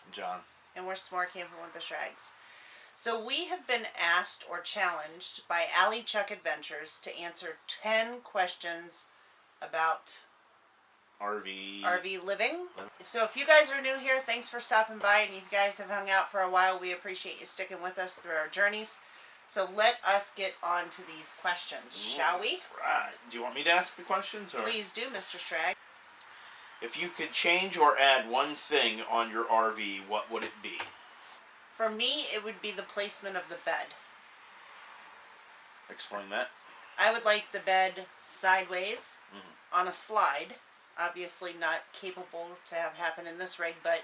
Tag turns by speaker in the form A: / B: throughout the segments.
A: I'm John.
B: And we're S'more Camping with the Schraggs. So we have been asked or challenged by AlliChuck Adventures to answer 10 questions about RV living. So if you guys are new here, thanks for stopping by. And if you guys have hung out for a while, we appreciate you sticking with us through our journeys. So let us get on to these questions, shall we?
A: Right. Do you want me to ask the questions? Or?
B: Please do, Mr. Schraggs.
A: If you could change or add one thing on your RV, what would it be?
B: For me, it would be the placement of the bed.
A: Explain that.
B: I would like the bed sideways on a slide. Obviously not capable to have happen in this rig, but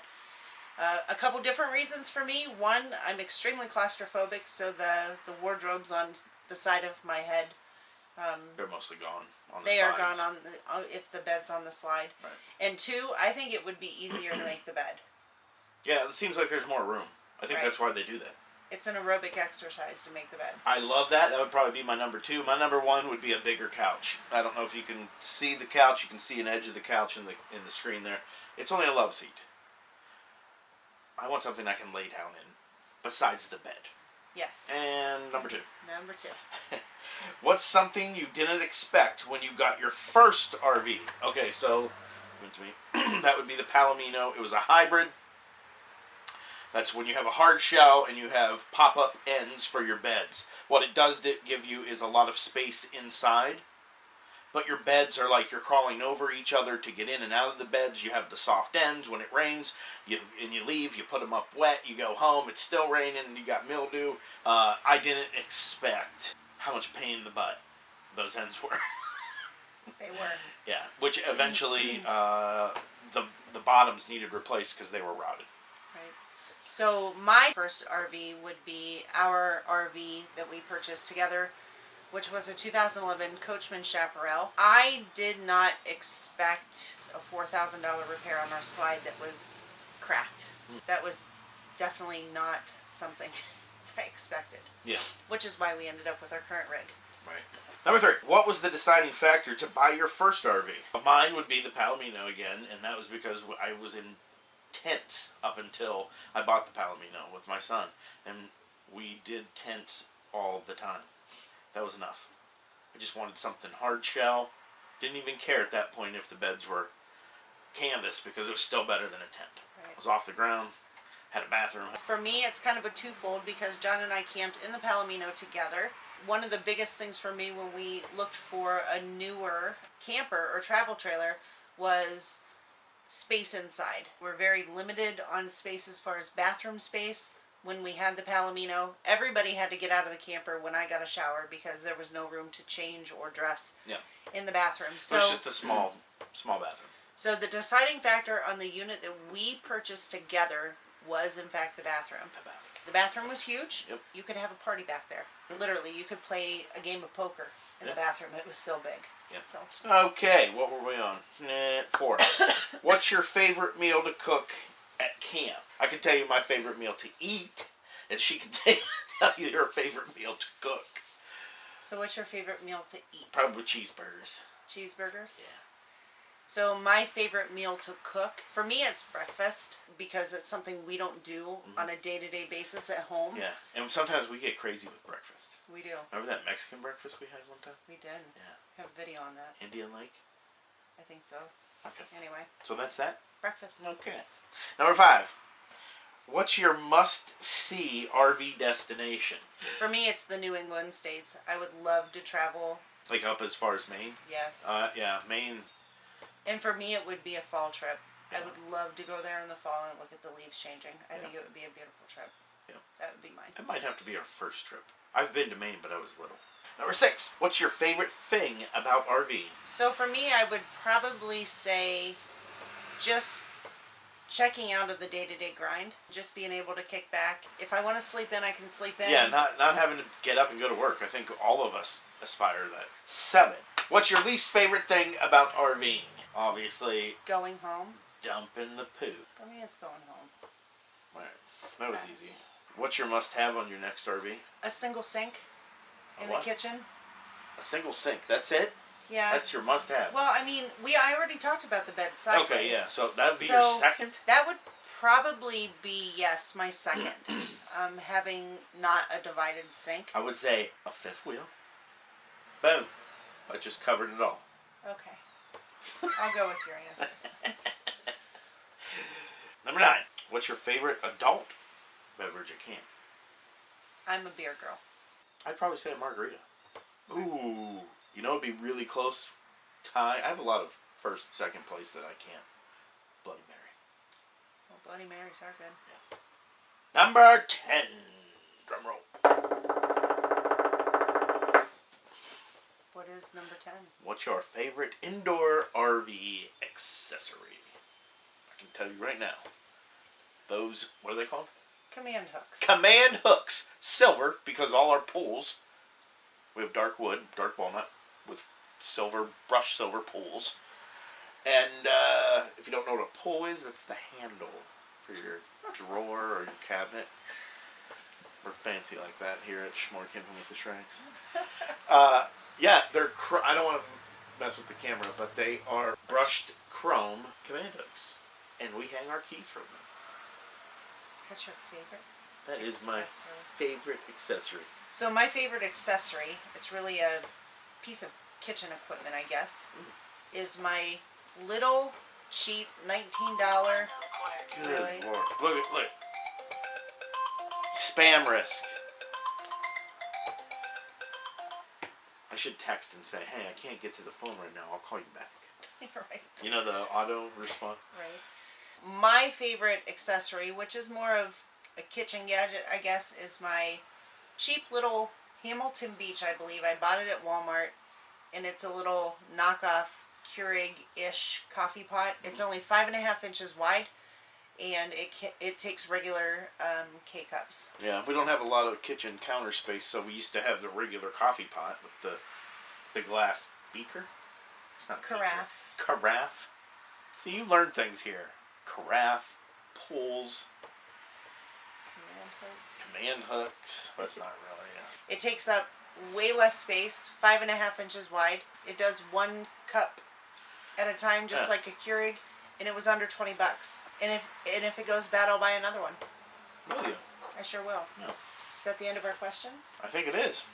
B: a couple different reasons for me. One, I'm extremely claustrophobic, so the wardrobes on the side of my head,
A: they're mostly gone on the
B: they
A: sides.
B: are gone on the if the bed's on the slide.
A: Right.
B: And two, I think it would be easier to make the bed.
A: Yeah, it seems like there's more room. I think that's why they do that.
B: It's an aerobic exercise to make the bed.
A: I love that. That would probably be my number two. My number one would be a bigger couch. I don't know if you can see the couch. You can see an edge of the couch in the screen there. It's only a love seat. I want something I can lay down in besides the bed.
B: Yes.
A: And number two.
B: Number two.
A: What's something you didn't expect when you got your first RV? Okay, so to me, that would be the Palomino. It was a hybrid. That's when you have a hard shell and you have pop-up ends for your beds. What it does give you is a lot of space inside, but your beds are like you're crawling over each other to get in and out of the beds. You have the soft ends. When it rains, you leave, you put them up wet, you go home, it's still raining, and you got mildew. I didn't expect how much pain in the butt those ends were.
B: They were.
A: Yeah, which eventually the bottoms needed replaced because they were rotted.
B: Right. So my first RV would be our RV that we purchased together, which was a 2011 Coachman Chaparral. I did not expect a $4,000 repair on our slide that was cracked. That was definitely not something I expected. Yeah. Which is why we ended up with our current rig.
A: Right. So. Number three, what was the deciding factor to buy your first RV? Mine would be the Palomino again, and that was because I was in tents up until I bought the Palomino with my son, and we did tents all the time. That was enough. I just wanted something hard shell. Didn't even care at that point if the beds were canvas because it was still better than a tent. Right. It was off the ground, had a bathroom.
B: For me, it's kind of a twofold because John and I camped in the Palomino together. One of the biggest things for me when we looked for a newer camper or travel trailer was space inside. We're very limited on space as far as bathroom space. When we had the Palomino, everybody had to get out of the camper when I got a shower because there was no room to change or dress in the bathroom. So
A: it was just a small bathroom.
B: So the deciding factor on the unit that we purchased together was, in fact, the bathroom. The bathroom was huge. Yep. You could have a party back there. Literally, you could play a game of poker in the bathroom. It was so big.
A: Yep. So. Okay, what were we on? 4. What's your favorite meal to cook at camp? I can tell you my favorite meal to eat, and she can tell you her favorite meal to cook.
B: So what's your favorite meal to eat?
A: Probably cheeseburgers.
B: Cheeseburgers?
A: Yeah.
B: So my favorite meal to cook, for me it's breakfast, because it's something we don't do on a day-to-day basis at home.
A: Yeah, and sometimes we get crazy with breakfast.
B: We do.
A: Remember that Mexican breakfast we had one time?
B: We did. Yeah. Have a video on that.
A: Indian Lake?
B: I think so.
A: Okay.
B: Anyway.
A: So that's that?
B: Breakfast.
A: Okay. Number 5. What's your must-see RV destination?
B: For me, it's the New England states. I would love to travel.
A: Like up as far as Maine?
B: Yes.
A: Yeah, Maine.
B: And for me, it would be a fall trip.
A: Yeah.
B: I would love to go there in the fall and look at the leaves changing. I think it would be a beautiful trip. Yeah. That would be mine.
A: It might have to be our first trip. I've been to Maine, but I was little. Number 6. What's your favorite thing about RV?
B: So for me, I would probably say just checking out of the day-to-day grind. Just being able to kick back. If I want to sleep in, I can sleep in.
A: Yeah, not having to get up and go to work. I think all of us aspire to that. 7. What's your least favorite thing about RVing? Obviously,
B: going home.
A: Dumping the poo.
B: For me, it's going home.
A: Alright, that was easy. What's your must-have on your next RV?
B: A single sink in the kitchen.
A: A single sink, that's it?
B: Yeah.
A: That's your must-have.
B: Well, I mean, I already talked about the bed sideways.
A: Okay, yeah, so that would be your second?
B: That would probably be, yes, my second. Having not a divided sink.
A: I would say a fifth wheel. Boom. I just covered it all.
B: Okay. I'll go with your answer.
A: Number 9. What's your favorite adult beverage at camp?
B: I'm a beer girl.
A: I'd probably say a margarita. Ooh. You know, it'd be really close tie. I have a lot of first and second place that I can't. Bloody Mary.
B: Well, Bloody Marys are good.
A: Yeah. Number 10. Drum roll.
B: What is number 10?
A: What's your favorite indoor RV accessory? I can tell you right now. Those, what are they called?
B: Command hooks.
A: Command hooks. Silver, because all our pools, we have dark wood, dark walnut, with silver, brushed silver pools. And if you don't know what a pull is, that's the handle for your drawer or your cabinet. We're fancy like that here at Schmore Camping with the Schraggs. Yeah, they're I don't want to mess with the camera, but they are brushed chrome command hooks. And we hang our keys from them.
B: That's your favorite?
A: That is my favorite accessory.
B: So my favorite accessory, it's really a piece of kitchen equipment, I guess, is my little cheap $19.
A: Good
B: Really?
A: Lord. Look. Spam risk. I should text and say, hey, I can't get to the phone right now. I'll call you back.
B: Right.
A: You know the auto response?
B: Right. My favorite accessory, which is more of a kitchen gadget, I guess, is my cheap little Hamilton Beach, I believe. I bought it at Walmart, and it's a little knockoff Keurig-ish coffee pot. It's only 5.5 inches wide, and it takes regular K-cups.
A: Yeah, we don't have a lot of kitchen counter space, so we used to have the regular coffee pot with the glass beaker. It's not
B: Carafe.
A: Beaker. Carafe. See, you learn things here. Carafe, pools, command hooks. That's not really it.
B: It takes up way less space, 5.5 inches wide. It does 1 cup at a time, just like a Keurig, and it was under $20. And if it goes bad, I'll buy another one.
A: Will you?
B: I sure will.
A: No.
B: Is that the end of our questions?
A: I think it is.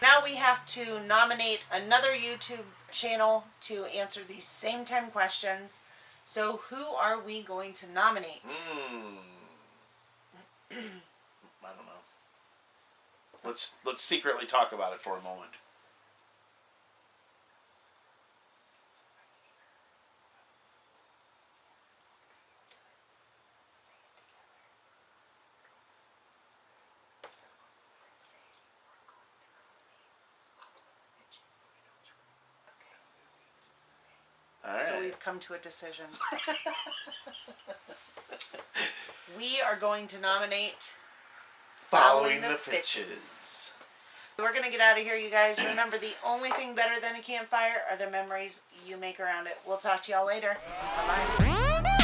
B: Now we have to nominate another YouTube channel to answer these same 10 questions. So who are we going to nominate?
A: I don't know. Let's secretly talk about it for a moment.
B: So we've come to a decision. We are going to nominate
A: Following the Fitchs.
B: We're going to get out of here, you guys. Remember, the only thing better than a campfire are the memories you make around it. We'll talk to y'all later. Bye-bye.